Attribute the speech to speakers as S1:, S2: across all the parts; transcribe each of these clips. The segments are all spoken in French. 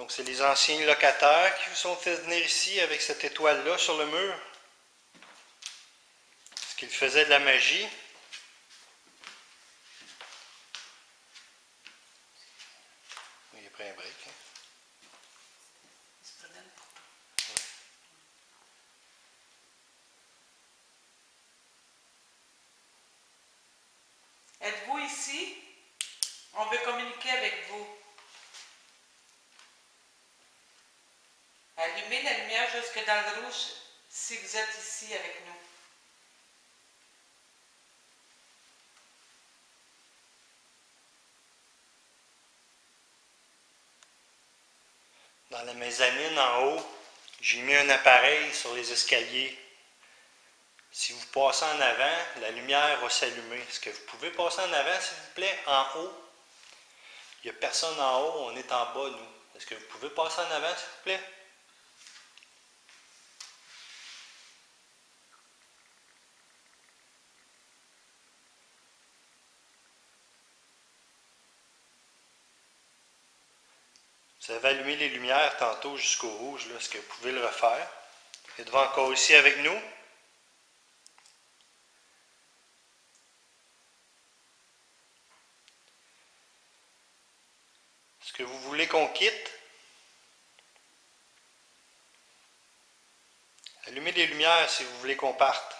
S1: Donc, c'est les anciens locataires qui vous sont fait venir ici avec cette étoile-là sur le mur. Est-ce qu'ils faisaient de la magie? Il a pris un break. Hein?
S2: Êtes-vous ici? On veut communiquer avec vous. Allumez la lumière jusque dans le rouge si vous êtes ici avec nous.
S1: Dans la mezzanine en haut, j'ai mis un appareil sur les escaliers. Si vous passez en avant, la lumière va s'allumer. Est-ce que vous pouvez passer en avant, s'il vous plaît, en haut? Il n'y a personne en haut, on est en bas, nous. Est-ce que vous pouvez passer en avant, s'il vous plaît? Vous avez allumé les lumières tantôt jusqu'au rouge. Est-ce que vous pouvez le refaire? Êtes-vous encore ici avec nous? Est-ce que vous voulez qu'on quitte? Allumez les lumières si vous voulez qu'on parte.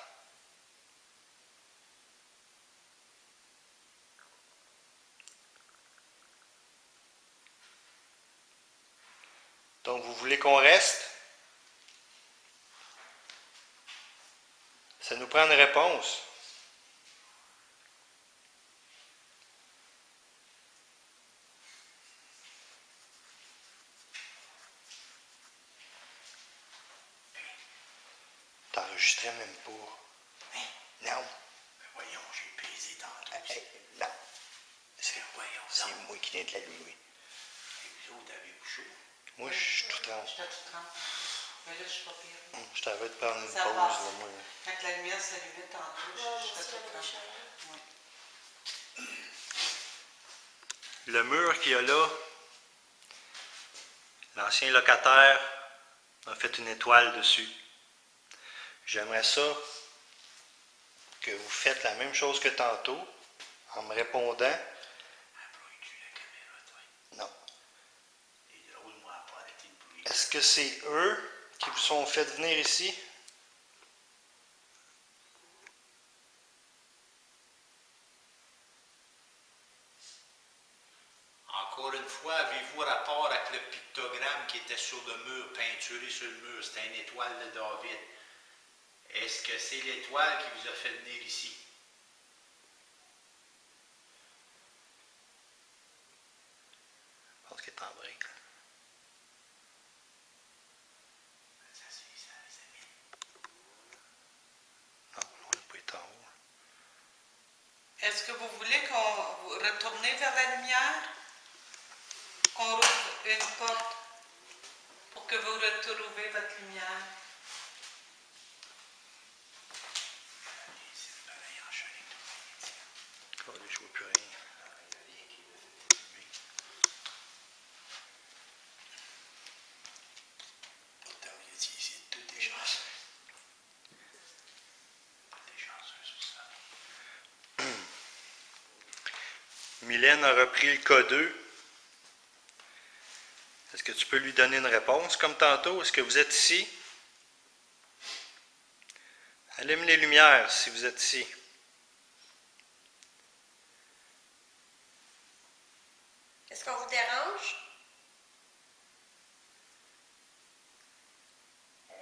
S1: Donc, vous voulez qu'on reste? Ça nous prend une réponse. T'enregistrais même pas. Hein? Non.
S3: Ben voyons, j'ai pesé tantôt.
S1: Non.
S3: Voyons,
S1: C'est moi qui viens de l'allumer.
S3: Et vous autres, avez-vous chaud?
S1: Moi, je suis tout trempé.
S2: Je suis tout trempé. Mais là, je suis pas pire.
S1: Je t'avais de prendre une
S2: Ça
S1: pause.
S2: passe.
S1: Là, moi.
S2: Quand la lumière s'allumait tantôt, je suis tout trempé. Oui.
S1: Le mur qu'il y a là, l'ancien locataire a fait une étoile dessus. J'aimerais ça que vous faites la même chose que tantôt en me répondant.
S3: Emploies-tu la caméra, toi?
S1: Non.
S3: C'est drôle, moi, à pas arrêter de brûler.
S1: Est-ce que c'est eux qui vous sont fait venir ici?
S3: Encore une fois, avez-vous rapport avec le pictogramme qui était sur le mur, peinturé sur le mur? C'était une étoile de David. Est-ce que c'est l'étoile qui vous a fait venir ici?
S1: Je pense qu'il est en break.
S3: Ça, c'est ça, les amis.
S1: Non, on n'a pas été en haut.
S2: Est-ce que vous voulez qu'on retourne vers la lumière? Qu'on rouvre une porte pour que vous retrouviez votre lumière?
S3: C'est pareil en chaîne.
S1: Oh, là, je vois plus rien.
S3: Il n'y a rien qui me fait allumer. Pourtant, vous étiez ici de toutes les chances. Toutes les chanceux sur ça.
S1: Mylène a repris le cas 2. Est-ce que tu peux lui donner une réponse comme tantôt? Est-ce que vous êtes ici? Allume les lumières si vous êtes ici.
S4: Est-ce qu'on vous dérange?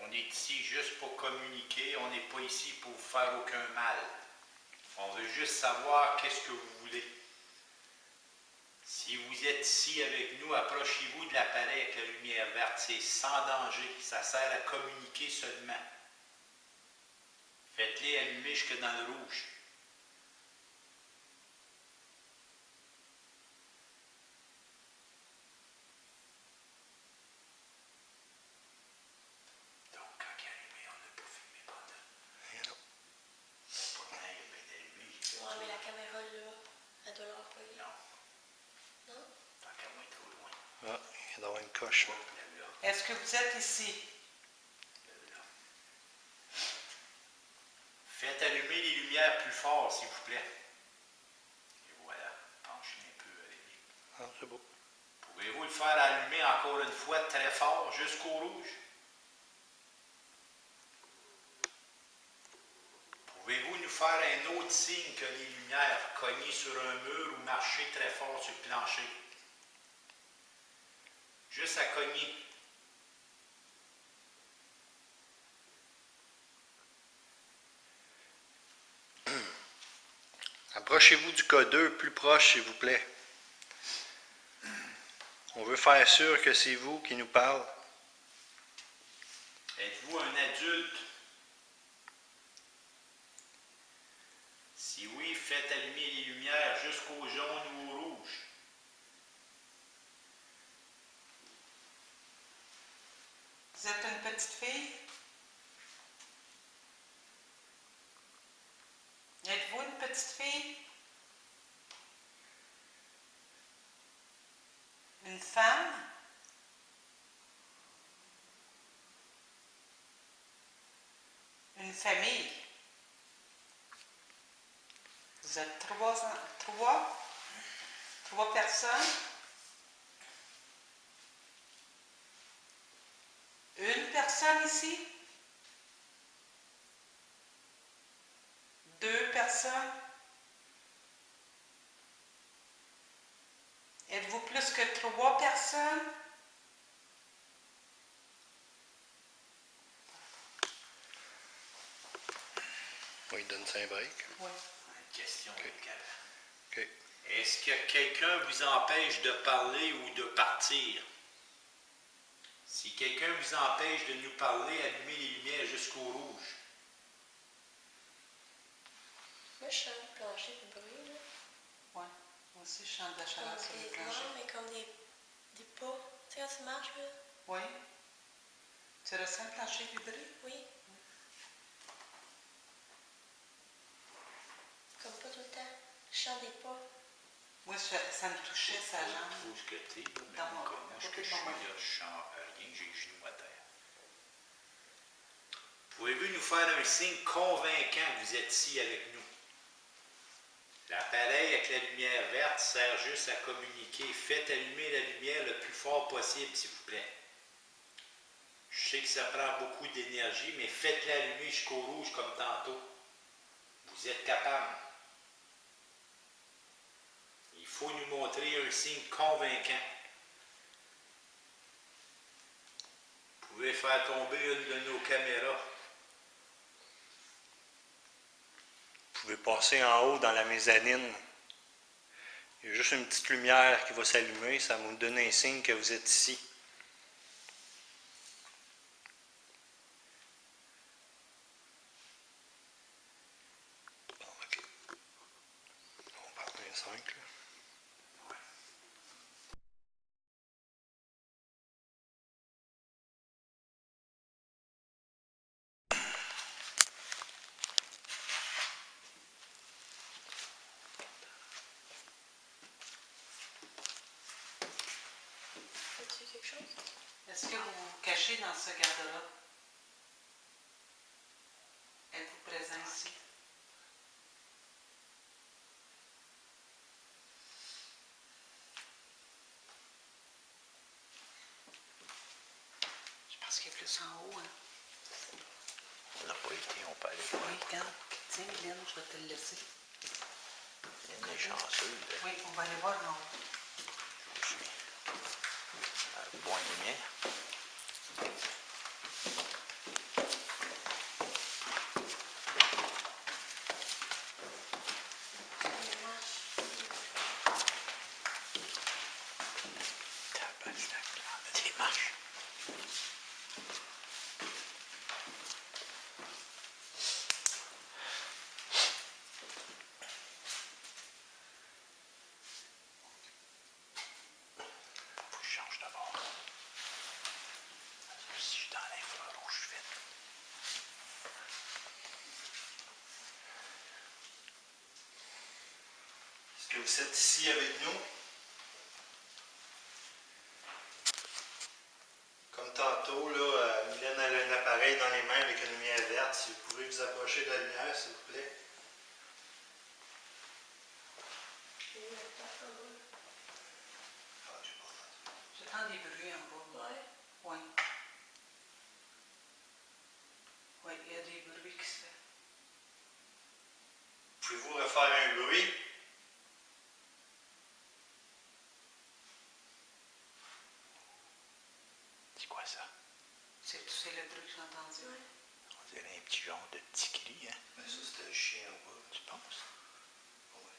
S3: On est ici juste pour communiquer, on n'est pas ici pour vous faire aucun mal. On veut juste savoir qu'est-ce que vous voulez. Si vous êtes ici avec nous, approchez-vous de l'appareil avec la lumière verte. C'est sans danger. Ça sert à communiquer seulement. Faites-les allumer jusque dans le rouge. Donc, quand il est allumé, on n'a pas filmé pendant. Pourtant, il a bien allumé.
S4: Ouais, mais la caméra là, elle doit l'envoyer.
S3: Non,
S4: Non?
S3: tant qu'à moi, trop loin.
S1: Ah, Il doit y avoir une coche. Là.
S2: Est-ce que vous êtes ici?
S3: Faites allumer les lumières plus fort, s'il vous plaît. Et voilà. Penchez un peu, allez.
S1: Ah, c'est beau.
S3: Pouvez-vous le faire allumer encore une fois très fort jusqu'au rouge? Pouvez-vous nous faire un autre signe que les lumières cognées sur un mur ou marcher très fort sur le plancher? Juste à cogner.
S1: Approchez-vous du cas 2 plus proche, s'il vous plaît. On veut faire sûr que c'est vous qui nous parlez.
S3: Êtes-vous un adulte? Si oui, faites allumer les lumières jusqu'au jaune ou au rouge.
S2: Vous êtes une petite fille? Êtes-vous une petite fille? Une femme? Une famille? Vous êtes trois personnes? Une personne ici? Deux personnes? Êtes-vous plus que trois personnes?
S1: Oui, donne-ça un break.
S2: Oui.
S3: Une question
S1: OK.
S3: de
S1: OK.
S3: Est-ce que quelqu'un vous empêche de parler ou de partir? Si quelqu'un vous empêche de nous parler, allumez les lumières jusqu'au rouge.
S4: Moi, je sens le plancher du bruit, là.
S2: Oui. Moi aussi, je sens de la chaleur sur le
S4: Comme des,
S2: plancher.
S4: non, mais comme des pas. Tu sais, quand tu marches, là?
S2: Oui. Tu ressens le plancher vibrer?
S4: Oui. Comme pas tout le temps. Je sens des pas.
S2: Moi, ça me touchait sa
S3: Je
S2: jambe.
S3: trouve ce que t'es, là, mais
S2: Dans
S3: moi,
S2: mon-
S3: comme moi,
S2: à
S3: ce
S2: côté
S3: que
S2: de
S3: je suis,
S2: mon
S3: là,
S2: mari.
S3: je sens rien, j'ai les genoux à terre. Pouvez-vous nous faire un signe convaincant que vous êtes ici avec nous? L'appareil avec la lumière verte sert juste à communiquer. Faites allumer la lumière le plus fort possible, s'il vous plaît. Je sais que ça prend beaucoup d'énergie, mais faites-la allumer jusqu'au rouge comme tantôt. Vous êtes capable. Il faut nous montrer un signe convaincant. Vous pouvez faire tomber une de nos caméras.
S1: Vous pouvez passer en haut dans la mezzanine. Il y a juste une petite lumière qui va s'allumer. Ça va vous donner un signe que vous êtes ici. Bon, OK. On parle d'un 5, là.
S4: As-tu quelque chose?
S2: Est-ce que vous vous cachez dans ce garde-robe? Êtes-vous présent ici? Je pense qu'il est plus en haut, hein?
S3: On n'a pas été, on peut aller
S2: Oui, regarde. Tiens, Hélène, je vais te le laisser.
S3: On est chanceux, là.
S2: Oui, on va aller voir en haut.
S3: Je suis bon lumière. Tabarnak, là, on a des marches. Faut que je change d'abord. Si je suis dans l'infrarouge, je fais.
S1: Est-ce que vous êtes ici avec nous? de la lumière, s'il vous plaît.
S4: Oui, la porte en bas.
S1: Ah, j'ai pas entendu.
S2: J'entends des bruits en bas.
S4: Ouais.
S2: Oui. Oui, il y a des bruits qui se font.
S1: Pouvez-vous refaire un bruit? C'est quoi ça?
S2: C'est le bruit que j'ai entendu.
S4: Ouais.
S1: On dirait un petit genre de petit cri, hein? Mais ça, c'était le chien en bas. Tu penses? Oui.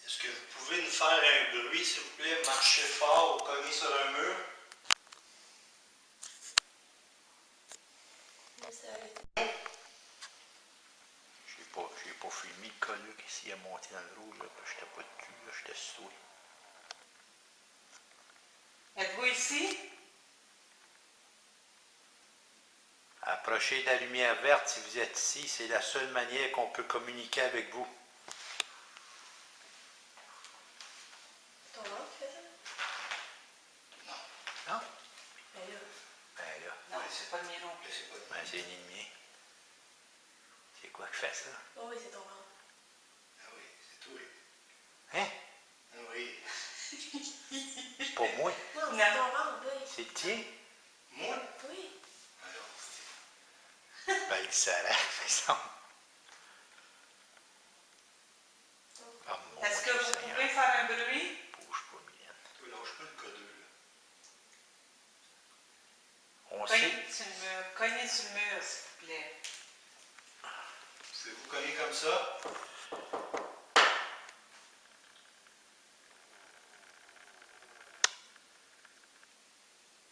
S1: Est-ce que vous pouvez nous faire un bruit, s'il vous plaît? Marchez fort ou cognez sur un mur?
S4: Mais ça allait.
S1: J'ai pas filmé le collier qui s'y est monté dans le rouge, là, parce que j'étais pas dessus, là, j'étais sauvé.
S2: Êtes-vous ici?
S3: Approchez de la lumière verte si vous êtes ici. C'est la seule manière qu'on peut communiquer avec vous.
S4: Ton oncle fait ça?
S3: Non?
S4: Ben là.
S3: Ben là,
S2: Non, c'est pas le mien non plus.
S3: ben c'est ni le mien. C'est quoi qui fait ça?
S4: Oh oui, c'est ton oncle.
S1: Ah oui, c'est toi.
S3: Hein?
S1: Ah oui.
S3: C'est pas moi.
S4: Non, c'est
S2: Non.
S4: ton oncle, oui.
S3: C'est le tien?
S1: Moi?
S4: Oui.
S1: Alors, c'est...
S3: Ben il s'arrête, par exemple. Ah, mon
S2: Est-ce que
S3: Dieu
S2: vous
S3: Seigneur.
S2: pouvez faire un bruit?
S3: Bouge pas, Mylène.
S1: Toi, lâche pas le codeux, là.
S3: On sait.
S2: Cognez sur le mur, s'il vous plaît.
S1: Pouvez-vous cogner comme ça?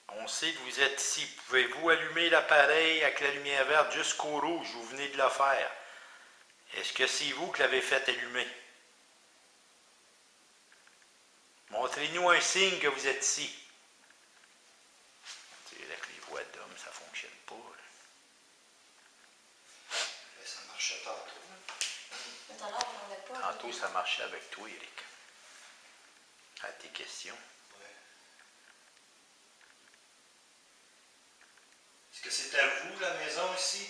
S3: On sait que vous êtes ici. Pouvez-vous allumer l'appareil avec la lumière verte jusqu'au rouge? Vous venez de le faire. Est-ce que c'est vous qui l'avez fait allumer? Montrez-nous un signe que vous êtes ici. Tu sais, avec les voix d'hommes, ça ne fonctionne pas. Là.
S1: Là, ça marchait tantôt.
S4: Mais tout à l'heure, on n'en avait pas.
S3: Tantôt, ça marchait avec toi, Eric. À tes questions.
S1: Ouais. Est-ce que c'est à vous, la maison, ici?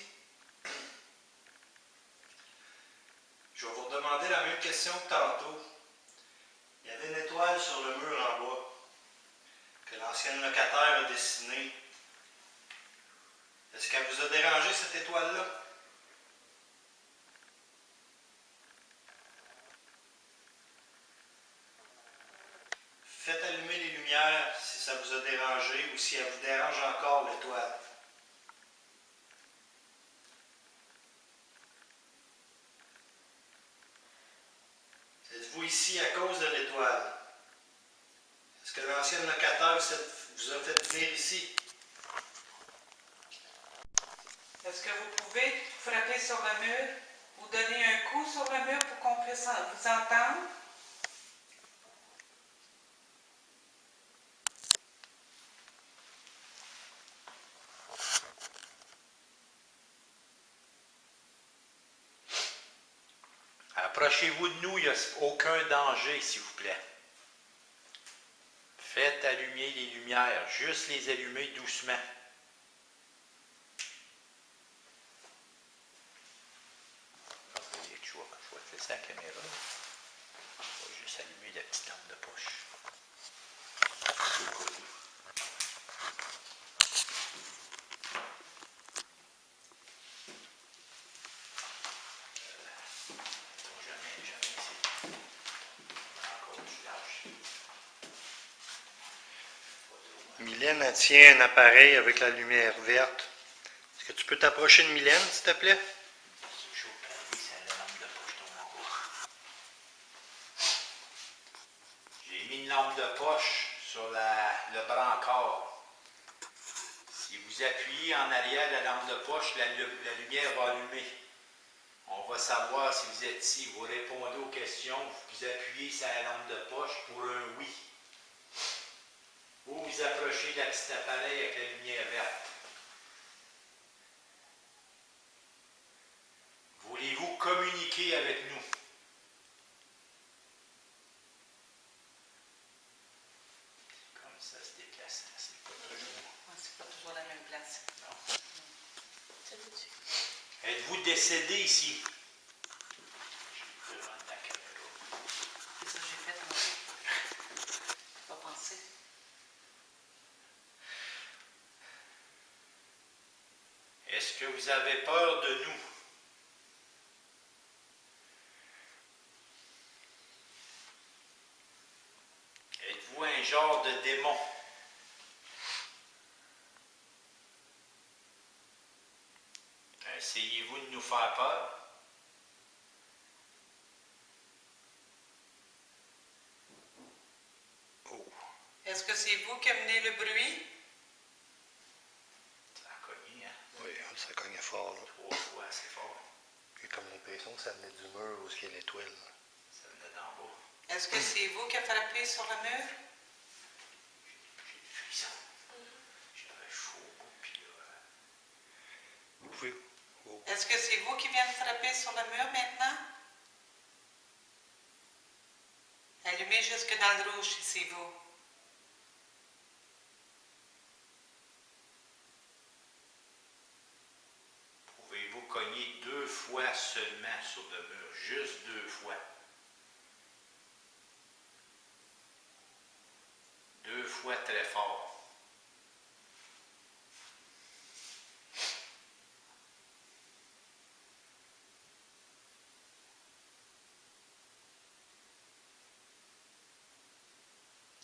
S1: Je vais vous redemander la même question que tantôt. Il y avait une étoile sur le mur en bas que l'ancien locataire a dessinée. Est-ce qu'elle vous a dérangé, cette étoile-là? Faites allumer les lumières si ça vous a dérangé ou si elle vous dérange encore, l'étoile. Êtes-vous ici à cause de l'étoile? Est-ce que l'ancien locataire vous a fait venir ici?
S2: Est-ce que vous pouvez frapper sur le mur ou donner un coup sur le mur pour qu'on puisse vous entendre?
S3: Approchez-vous de nous, il n'y a aucun danger, s'il vous plaît. Faites allumer les lumières, juste les allumer doucement. Je vais te laisser la caméra. Je vais juste allumer la petite lampe de poche. Jamais. Encore du large.
S1: Mylène, elle tient un appareil avec la lumière verte. Est-ce que tu peux t'approcher de Mylène, s'il te plaît?
S3: C'est chaud, c'est la lampe de poche tourne en bas. J'ai mis une lampe de poche sur le brancard. Si vous appuyez en arrière de la lampe de poche, la lumière va allumer. On va savoir si vous êtes ici. Vous répondez aux questions, vous appuyez sur la lampe de poche pour un oui. Ou vous approchez de la petite appareil avec la lumière verte. Voulez-vous communiquer avec nous? Comme ça se déplace, c'est pas toujours. décédé ici? Je vais rendre la caméra.
S2: C'est ça que j'ai fait tantôt. J'ai pas pensé.
S3: Est-ce que vous avez peur de nous? Êtes-vous un genre de démon? Essayez-vous de nous faire peur?
S1: Oh,
S2: Est-ce que c'est vous qui amenez le bruit?
S3: Ça a cogné, hein?
S1: oui, ça cognait fort, là.
S3: 3 fois, c'est fort.
S1: J'ai comme l'impression que ça venait du mur où il y a l'étoile.
S3: Ça venait d'en bas.
S2: Est-ce que c'est vous qui avez frappé sur le mur?
S3: J'ai des frissons. J'avais chaud, puis là...
S1: Vous pouvez... Oh.
S2: Est-ce que c'est vous qui venez de frapper sur le mur maintenant? Allumez jusque dans le rouge si c'est vous.
S3: Pouvez-vous cogner 2 fois seulement sur le mur? Juste 2 fois. 2 fois très fort.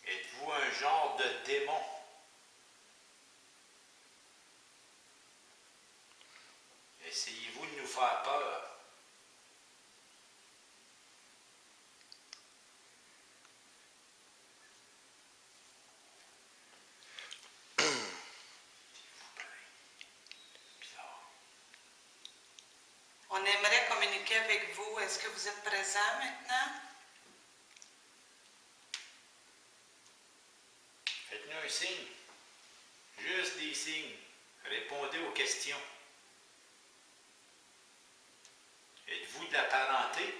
S3: Êtes-vous un genre de démon? Essayez-vous de nous faire peur? Bizarre.
S2: On aimerait communiquer avec vous. Est-ce que vous êtes présent maintenant?
S3: Faites-nous un signe. Juste des signes. Répondez aux questions. Êtes-vous de la parenté?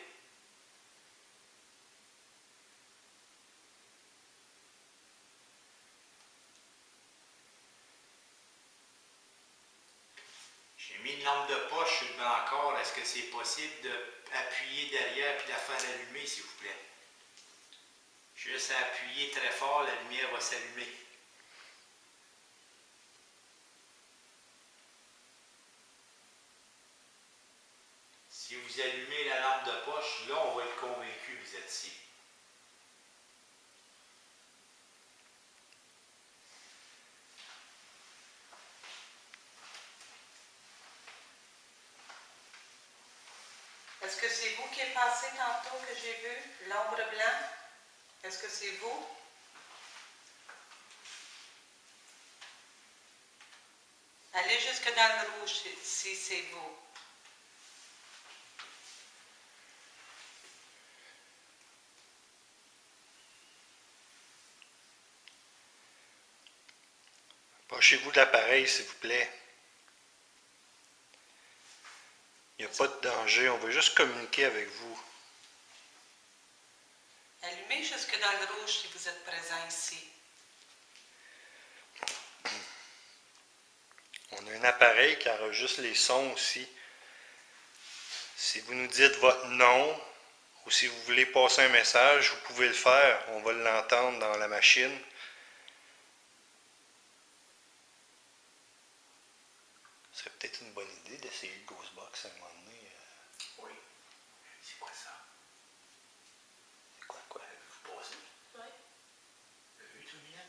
S3: J'ai mis une lampe de poche sur le brancard. Est-ce que c'est possible d'appuyer derrière et de la faire allumer, s'il vous plaît? Juste à appuyer très fort, la lumière va s'allumer. Si vous allumez la lampe de poche, là, on va être convaincu que vous êtes ici.
S2: Est-ce que c'est vous qui êtes passé tantôt que j'ai vu? L'ombre blanche? Est-ce que c'est vous? Allez jusque dans le rouge si c'est vous.
S1: Approchez-vous de l'appareil, s'il vous plaît. Il n'y a pas de danger, on veut juste communiquer avec vous.
S2: Allumez jusque dans le rouge si vous êtes présent ici.
S1: On a un appareil qui enregistre les sons aussi. Si vous nous dites votre nom ou si vous voulez passer un message, vous pouvez le faire. On va l'entendre dans la machine. Ce serait peut-être une bonne idée d'essayer le Ghostbox à un moment donné.
S3: Oui. C'est quoi ça?
S1: C'est quoi?
S3: Vous passez?
S4: Ouais.
S3: Le vu, tout Mylène?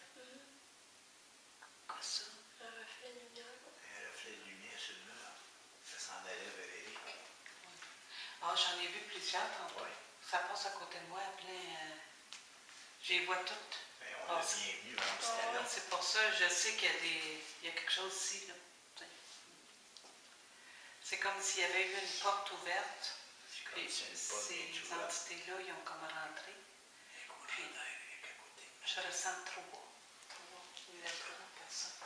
S2: Quoi ça?
S4: Un reflet de lumière.
S3: Un reflet de lumière sur le mur. Ça s'en allait vers Eric.
S2: Ah, j'en ai vu plusieurs tantôt.
S3: Oui.
S2: Ça passe à côté de moi, plein. Je les vois toutes.
S3: Ben, on est
S2: passer.
S3: bienvenue, même si c'était là.
S2: C'est pour ça, je sais qu'il y a il y a quelque chose ici, là. C'est comme s'il y avait eu une porte ouverte.
S3: C'est
S2: Puis
S3: comme si une porte
S2: ces
S3: est ouverte.
S2: entités-là, ils ont comme rentré.
S3: Puis, Eric à côté.
S2: Je ressens trois. Il y a trois personnes.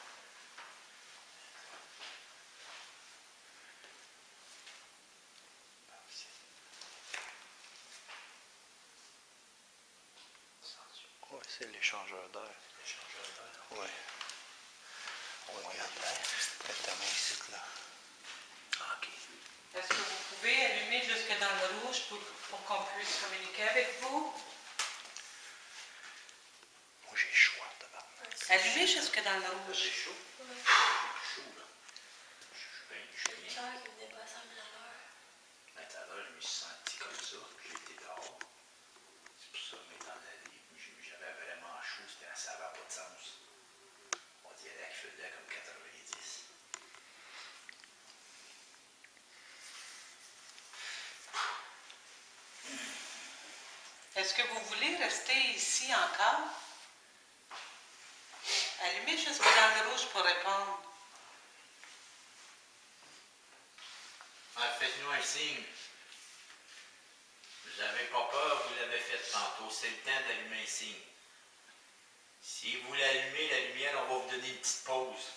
S1: Oui, c'est l'échangeur d'air.
S3: L'échangeur d'air.
S1: Oui.
S3: On regarde l'air.
S1: Mets ta main ici, là.
S3: Ah, OK.
S2: Est-ce que vous pouvez allumer jusque dans le rouge pour qu'on puisse communiquer avec vous?
S1: Moi, j'ai chaud, tabarnak.
S2: Allumez jusque dans le
S3: J'ai
S2: rouge.
S3: chaud.
S4: Ouais.
S3: Chaud, là. Je suis
S4: Le
S3: bien.
S4: cœur qui venait pas à 100 000 à l'heure.
S3: Mais tout à l'heure, je me suis senti comme ça. J'étais dehors. C'est pour ça que je m'étais allé. J'avais vraiment chaud. Ça n'avait pas de sens. On dirait qu'il faisait comme 90.
S2: Est-ce que vous voulez rester ici encore? Allumez jusque dans le rouge pour répondre.
S3: Faites-nous un signe. Vous n'avez pas peur, vous l'avez fait tantôt. C'est le temps d'allumer un signe. Si vous voulez allumer la lumière, on va vous donner une petite pause.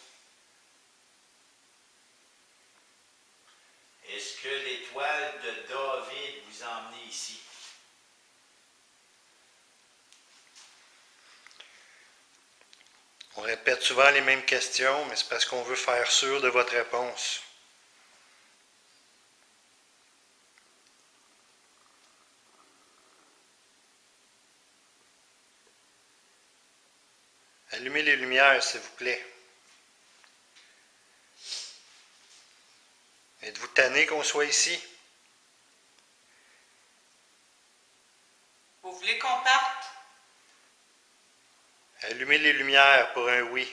S3: Est-ce que l'étoile de David vous a emmené ici?
S1: On répète souvent les mêmes questions, mais c'est parce qu'on veut faire sûr de votre réponse. Allumez les lumières, s'il vous plaît. Êtes-vous tanné qu'on soit ici?
S2: Vous voulez qu'on parte?
S1: Allumez les lumières pour un oui.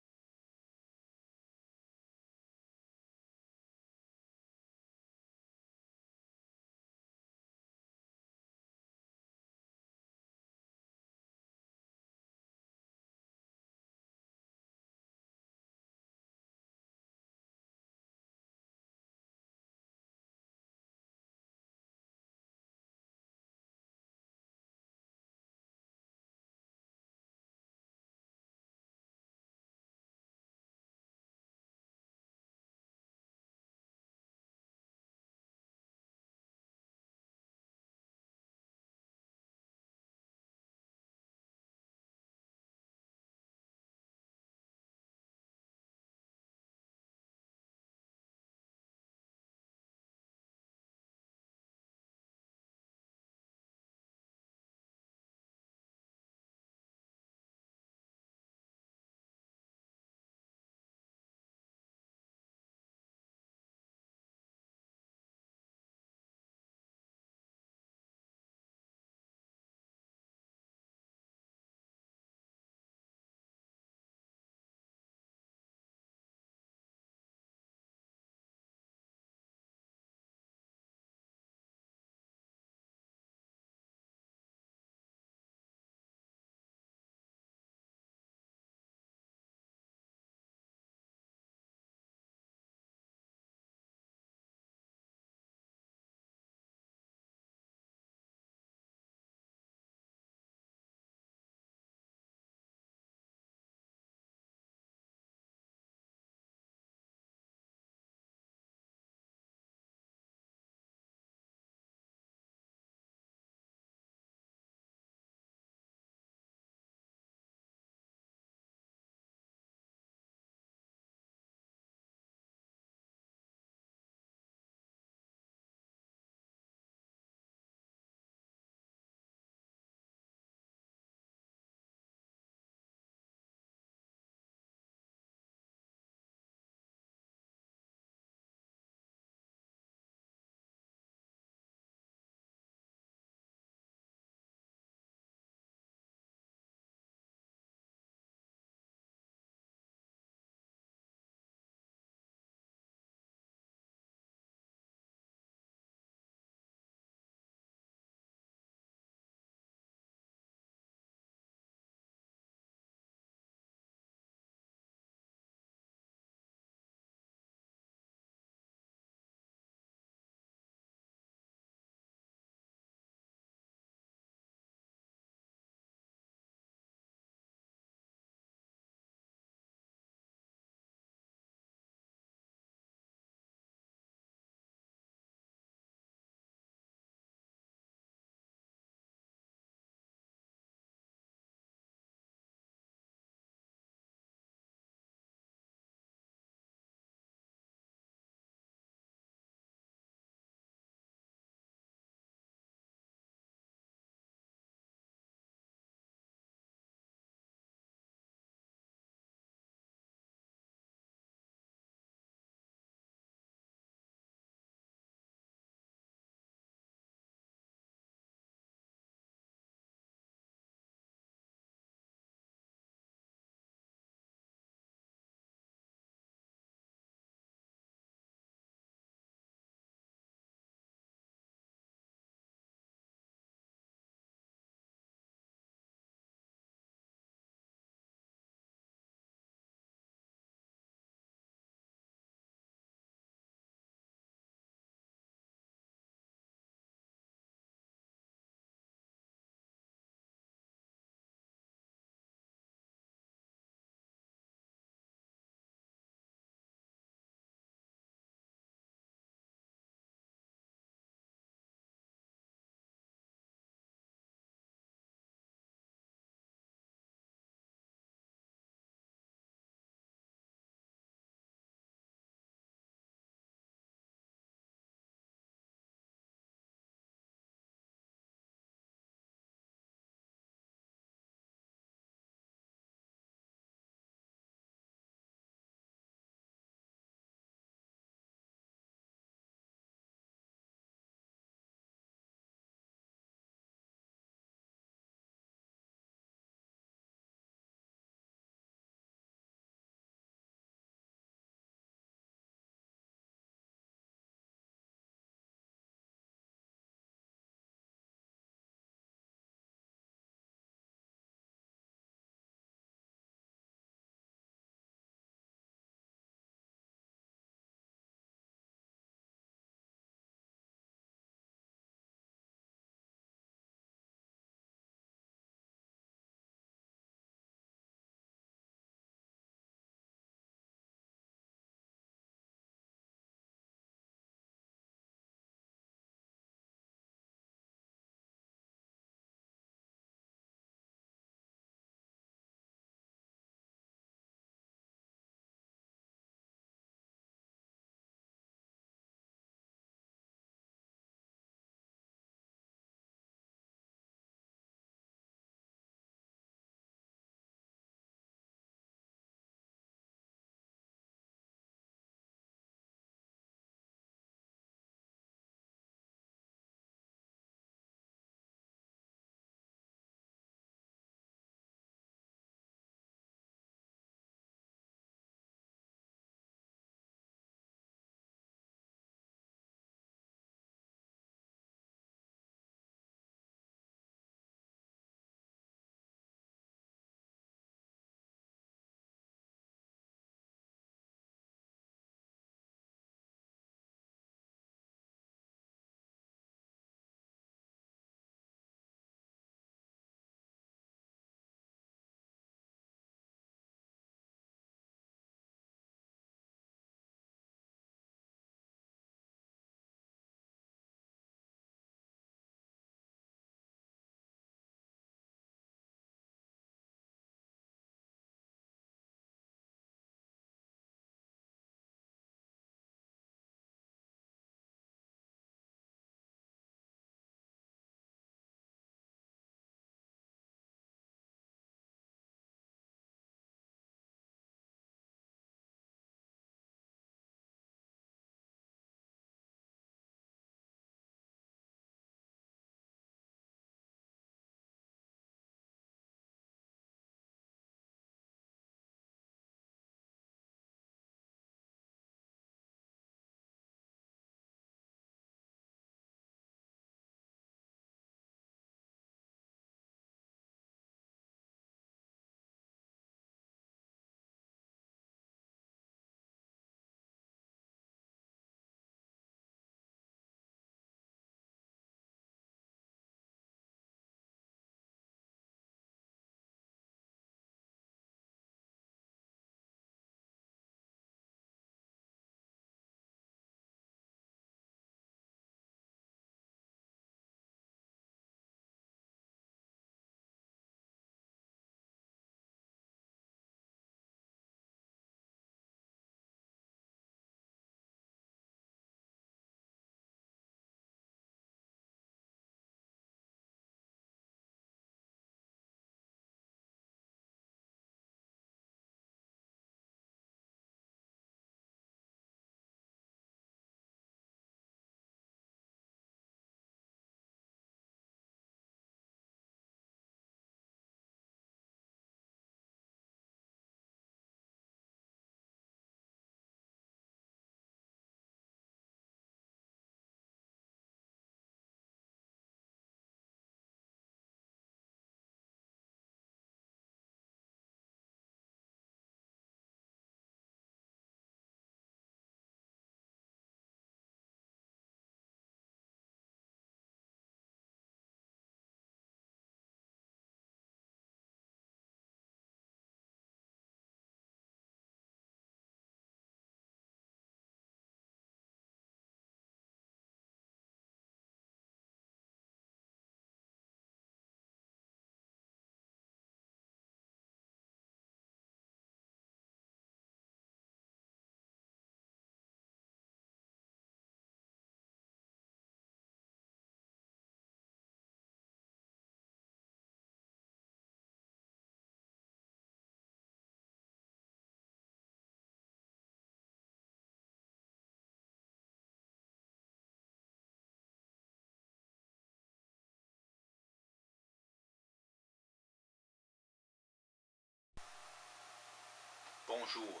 S3: Bonjour,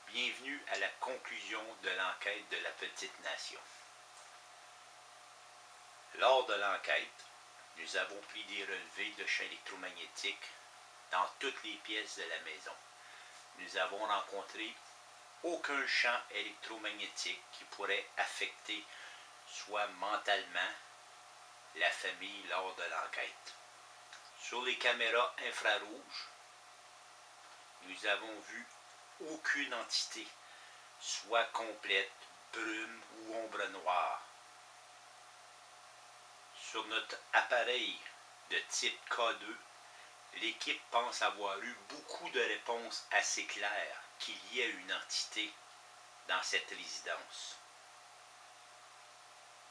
S3: bienvenue à la conclusion de l'enquête de la Petite Nation. Lors de l'enquête, nous avons pris des relevés de champs électromagnétiques dans toutes les pièces de la maison. Nous avons rencontré aucun champ électromagnétique qui pourrait affecter soit mentalement la famille lors de l'enquête. Sur les caméras infrarouges, nous avons vu aucune entité, soit complète, brume ou ombre noire. Sur notre appareil de type K2, l'équipe pense avoir eu beaucoup de réponses assez claires qu'il y a une entité dans cette résidence.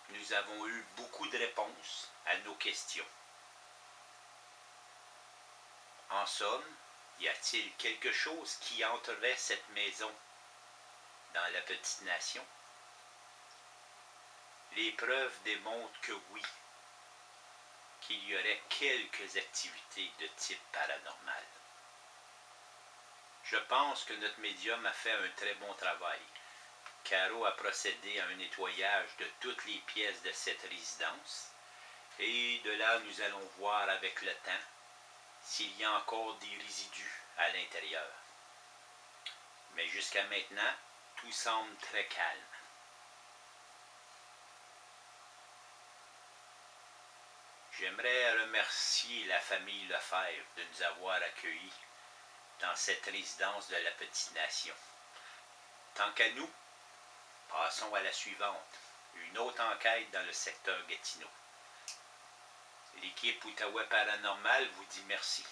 S3: Nous avons eu beaucoup de réponses à nos questions. En somme, y a-t-il quelque chose qui entrerait cette maison dans la Petite Nation? Les preuves démontrent que oui, qu'il y aurait quelques activités de type paranormal. Je pense que notre médium a fait un très bon travail. Caro a procédé à un nettoyage de toutes les pièces de cette résidence et de là nous allons voir avec le temps s'il y a encore des résidus à l'intérieur. Mais jusqu'à maintenant, tout semble très calme. J'aimerais remercier la famille Lefebvre de nous avoir accueillis dans cette résidence de la Petite Nation. Tant qu'à nous, passons à la suivante, une autre enquête dans le secteur Gatineau. L'équipe Outaouais Paranormal vous dit merci.